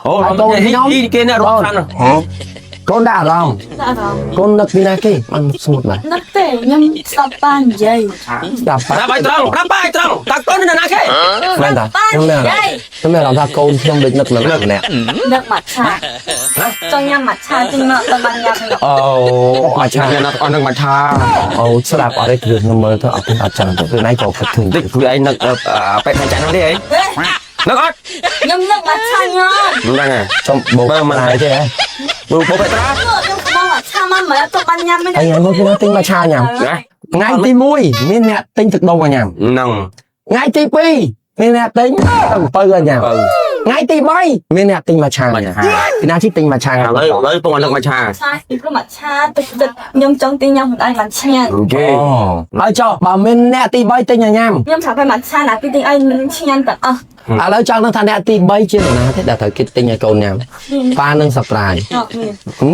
អូគេអ្នករត់ខាងកូនដាក់អារម្មណ៍កូននឹកពីណាគេបានស្ងួតណាស់នឹកទេខ្ញុំស្ដាប់បាននិយាយស្ដាប់បាយត្រង់តាកូននៅណាគេមែនតាខ្ញុំមានអារម្មណ៍ថាកូនខ្ញុំដូចនឹកម្នាក់នឹកម៉ាត់ឆាចង់ញ៉ាំម៉ាត់ឆាទីមកដល់បានញ៉ាំអូម៉ាត់ឆាអ្នកអត់នឹកម៉ាត់ឆាអូស្ដាប់អត់ទេគឺខ្ញុំមើលទៅអត់ចឹងទៅខ្លួនឯងក៏គិតឃើញតិចខ្លួនឯងនឹកបែបម៉ាត់ឆានោះទេអីនឹកអត់ខ្ញុំនឹកម៉ាត់ឆាញ៉ាំហ្នឹងហើយចំបោកមិនហើយទេហ៎បោកបែបត្រាខ្ញុំខ្មៅម៉ាត់ឆាមកមើលទៅបានញ៉ាំមិនហើយមកគេទិញម៉ាត់ឆាញ៉ាំថ្ងៃទី1មានអ្នកទិញទឹកដូងញ៉ាំហ្នឹងថ្ងៃទី2មានអ្នកទិញអំពៅញ៉ាំថ្ងៃទី3មានអ្នកទិញម៉ាឆាពីណាជីទិញម៉ាឆាឥឡូវពងអត់នឹកម៉ាឆាពីព្រោះម៉ាឆាទឹកខ្ញុំចង់ទិញញ៉ាំមិនឲ្យបានឆ្ងាញ់អូខេហើយចុះបើមានអ្នកទី3ទិញញ៉ាំខ្ញុំថាម៉ាឆាណាពីទិញឲ្យមិនឆ្ងាញ់ទាំងអស់ឥឡូវចង់នឹងថាអ្នកទី3ជានរណាទេដែលត្រូវគេទិញឲ្យកូនញ៉ាំប៉ានឹងសប្រាយ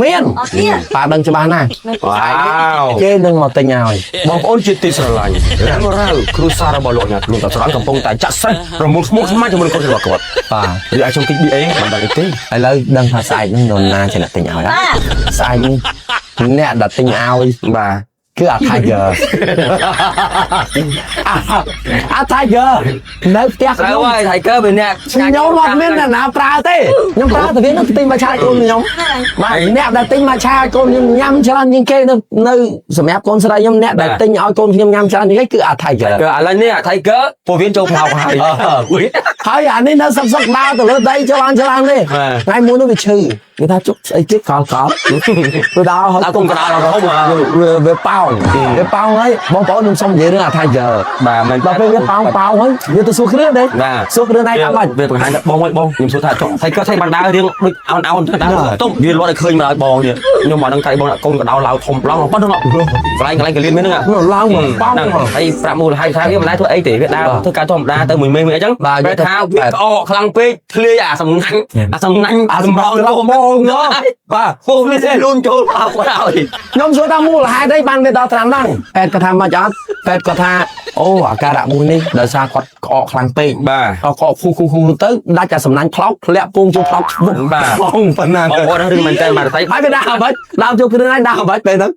មានប៉ាដឹងច្បាស់ណាស់វ៉ាវគេនឹងមកទិញឲ្យបងប្អូនជាទីស្រឡាញ់រាំរៅគ្រូសាររបស់លោកញ៉ាំខ្លួនតស្រង់កំពុងតែចាក់ស្រេះប្រមូលស្មុគស្មាញជាមួយកូនរបស់គាត់បាទឬអាចចូលទិញ BA មិនដឹងទេឥឡូវដឹងថាស្អែកនឹងនរណាជាអ្នកទិញឲ្យស្អែកនេះអ្នកដែលទិញឲ្យបាទគឺអា Tiger អា Tiger នៅផ្ទះខ្ញុំហើយ Tiger វាអ្នកខ្ញុំអត់មានអ្នកណាប្រើទេខ្ញុំប្រើតែវានឹងទិញមកឆាកូនខ្ញុំបាទអ្នកដែលទិញមកឆាកូនខ្ញុំញ៉ាំច្រើនជាងគេនៅសម្រាប់កូនស្រីខ្ញុំអ្នកដែលទិញឲ្យកូនខ្ញុំញ៉ាំច្រើនជាងគេគឺអា Tiger ឥឡូវនេះអា Tiger ពោះវាចូលផ្លោកហើយអានេះនៅសឹកដើរទៅលើដីច្រើនទេថ្ងៃមួយនោះវាឈឺគេថាជុកស្អីទៀតកលទៅដល់ហើយកុំកដោរហូតវាប៉ោងហើយបងប្អូនខ្ញុំសុំនិយាយរឿងអា Tiger បាទមិនដល់ពេលវាប៉ោងហើយវាទៅសួរគ្រឿងដែរសួរគ្រឿងឯងតាមបាច់វាបង្ហាញថាបងខ្ញុំសួរថាចុះ Tiger ថៃបានដើររឿងដូចអោនទៅដើរទុំវាលត់ឲ្យឃើញមកឲ្យបងទៀតខ្ញុំមកនឹងថៃបងកូនកដោឡៅធំឡងប៉ុណ្ណឹងកន្លែងកលៀនមានហ្នឹងឡើងមកប៉ោងហើយប្រាប់មូលហេតុថាវាមិនដែរធ្វើអីទេវាដើរធ្វើការធម្មតាទៅមួយមេអញ្ចឹងបែរថាវាក្អកខ្លាំងពេកធ្លាយអាសំណាញ់សម្រងរបស់បងបាទពួកវាទេលូនចូលបោកហើយខ្ញុំសួរថាមូលហេតុអីបានវាដល់ត្រាំហ្នឹងពេទ្យគាត់ថាមកអត់ពេទ្យគាត់ថាអូអាការៈមួយនេះដោយសារគាត់ក្អកខ្លាំងពេកបាទក្អកខូទៅដាច់តែសំណាញ់ផ្លោកធ្លាក់ពងចូលផ្លោកបាទបងប៉ុណ្ណាបងគាត់រឿងមែនតើមកតែបាយវាដាក់អ្វិចដើមចូលគ្រឿងហើយដាក់អ្វិចពេលហ្នឹង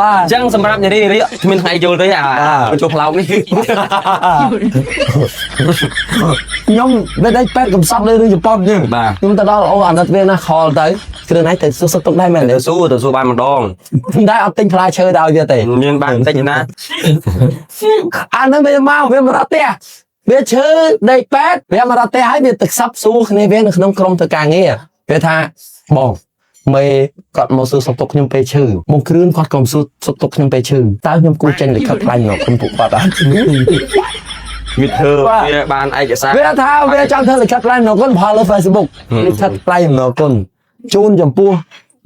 បាទអញ្ចឹងសម្រាប់នារីគ្មានថ្ងៃយល់ទេអាចូលផ្លោកនេះខ្ញុំវាដេកពេទ្យកំសត់លើរឿងជប៉ុនហ្នឹងខ្ញុំទៅដល់អូអាណិតវាណាខលទៅគ្រឿងឯងទៅសួរសុខទុក្ខដែរមែនទៅសួរបានម្ដងតែអត់ទិញផ្លែឈើទៅឲ្យវាទេមានបានទិញណាអានឹងវាមកវាមករត់ផ្ទះវាឈើដេកពេទ្យវាមករត់ផ្ទះហើយវាទៅខ្សឹបសួរគ្នាវានៅក្នុងក្រុមធ្វើការងារវាថាបងមេគាត់មកសួរសុខទុក្ខខ្ញុំពេលឈឺមកគ្រឿងគាត់ក៏សួរសុខទុក្ខខ្ញុំពេលឈឺតើខ្ញុំគួរចេញលិខិតថ្លែងមកខ្ញុំពួកគាត់អត់វាធ្វើវាបានឯកសារវាថាវាចង់ធ្វើលិខិតថ្លែងមកគាត់ផលលើ Facebook លិខិតថ្លែងមកគាត់ជូនចំពោះ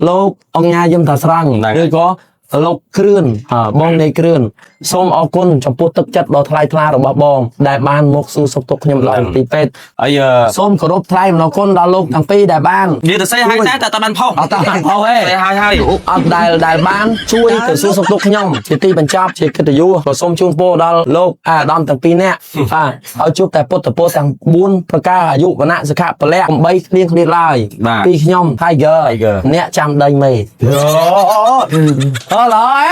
លោកអង្គញាយមតាស្រង់ឬក៏លោកគ្រឿនបងនៃគ្រឿនសូមអរគុណចំពោះទឹកចិត្តដ៏ថ្លៃថ្លារបស់បងដែលបានមកសួរសុខទុក្ខខ្ញុំដល់ទីពេទ្យហើយសូមគោរពថ្លែងអំណរគុណដល់លោកទាំងពីរដែលបាននិយាយទៅសេហើយតែអត់បានផុសអត់បានផុសទេសេហើយអត់ដែលបានជួយទៅសួរសុខទុក្ខខ្ញុំជាទីបញ្ចប់ជាកិត្តិយសក៏សូមជូនពរដល់លោកអាដាមទាំងពីរនាក់ឲ្យជួបតែពុទ្ធពរទាំង4ប្រការអាយុវណ្ណៈសុខៈពលៈ8គ្លៀងគ្នាឡើយពីខ្ញុំ Tiger អ្នកចាំដេញមេអូឡយ